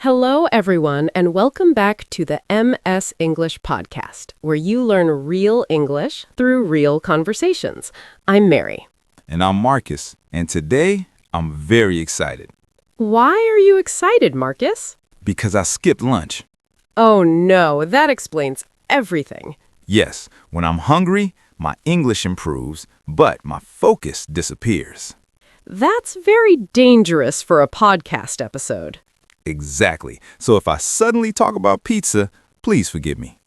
Hello, everyone, and welcome back to the MS English podcast, where you learn real English through real conversations. I'm Mary. And I'm Marcus, and today I'm very excited Why are you excited, Marcus? because I skipped lunch. Oh, no, that explains everything. Yes, when I'm hungry, my English improves, but my focus disappears. That's very dangerous for a podcast episode. Exactly. So if I suddenly talk about pizza, please forgive me.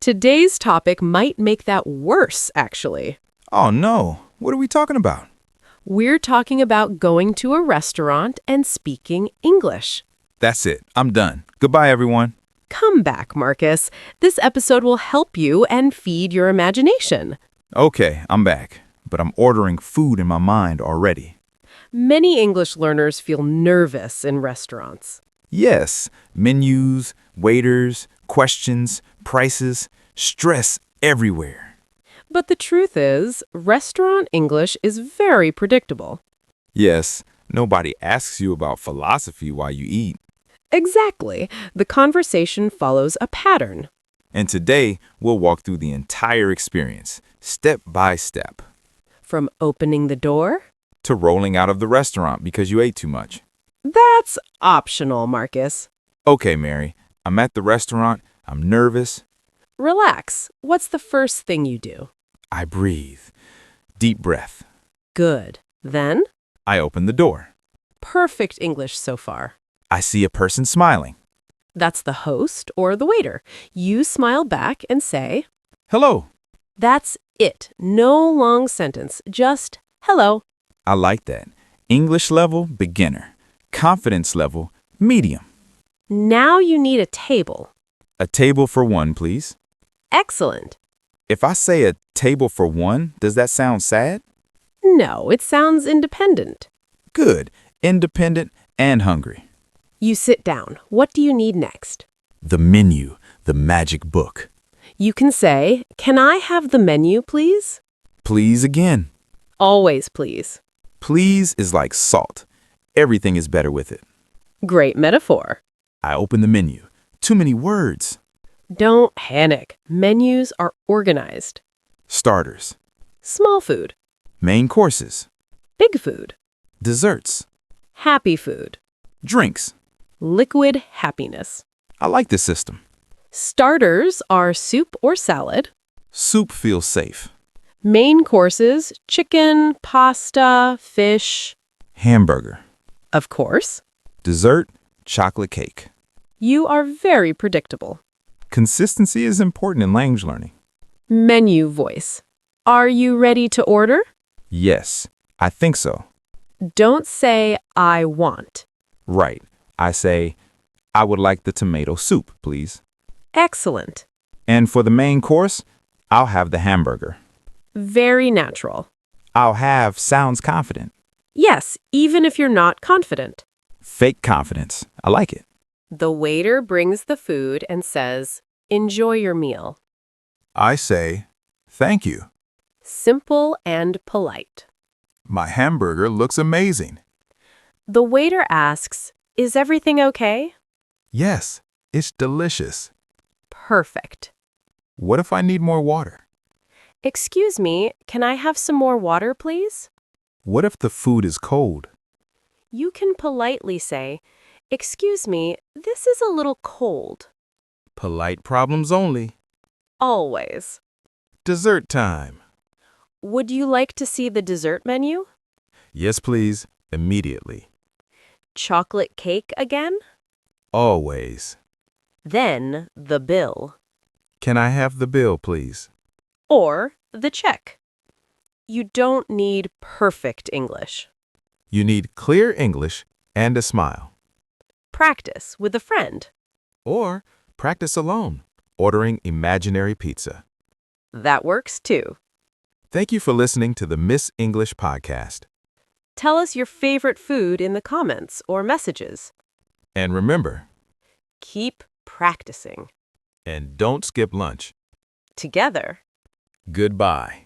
Today's topic might make that worse, actually. Oh no, what are we talking about? We're talking about going to a restaurant and speaking English. That's it. I'm done. Goodbye, everyone. Come back, Marcus. This episode will help you and feed your imagination. Okay, I'm back, but I'm ordering food in my mind already. Many English learners feel nervous in restaurants. Yes, menus, waiters, questions, prices, stress everywhere. But the truth is, restaurant English is very predictable. Yes, nobody asks you about philosophy while you eat. Exactly. The conversation follows a pattern. And today, we'll walk through the entire experience, step by step, From opening the door, to rolling out of the restaurant because you ate too much. that's optional, Marcus. Okay, Mary, I'm at the restaurant, I'm nervous, Relax. What's the first thing you do? I breathe. Deep breath. Good. Then, I open the door. perfect English so far. I see a person smiling. That's the host or the waiter. You smile back and say, Hello. that's it. No long sentence, just hello. I like that. English level, beginner. Confidence level, medium. Now you need a table. A table for one, please. Excellent. If I say a table for one, does that sound sad? No, it sounds independent. Good. Independent and hungry. You sit down. What do you need next? The menu, the magic book. You can say, can I have the menu, please? Please again. Always, please. Please is like salt. Everything is better with it. Great metaphor. I open the menu. Too many words. Don't panic. Menus are organized. Starters. Small food, Main courses. big food, Desserts. happy food, Drinks. liquid happiness. I like this system. Starters are soup or salad. Soup feels safe. Main courses, chicken, pasta, fish. Hamburger. Of course, Dessert. Chocolate cake. you are very predictable. Consistency is important in language learning. Menu voice. Are you ready to order? Yes, I think so. Don't say, I want. Right. I say, I would like the tomato soup, please. Excellent. And for the main course, I'll have the hamburger. Very natural. I'll have sounds confident. Yes, even if you're not confident. Fake confidence. I like it. The waiter brings the food and says, enjoy your meal. I say, thank you. Simple and polite. My hamburger looks amazing. The waiter asks, is everything okay? Yes, it's delicious. Perfect. What if I need more water? Excuse me, can I have some more water, please? What if the food is cold? You can politely say, excuse me, this is a little cold. Polite problems only. Always. Dessert time. Would you like to see the dessert menu? Yes, please. Immediately. Chocolate cake again? Always. Then the bill. Can I have the bill, please? Or the check. You don't need perfect English. You need clear English and a smile. Practice with a friend. Or practice alone, ordering imaginary pizza. That works too. Thank you for listening to the Miss English podcast. Tell us your favorite food in the comments or messages. And remember, Keep practicing. and don't skip lunch. Together. Goodbye.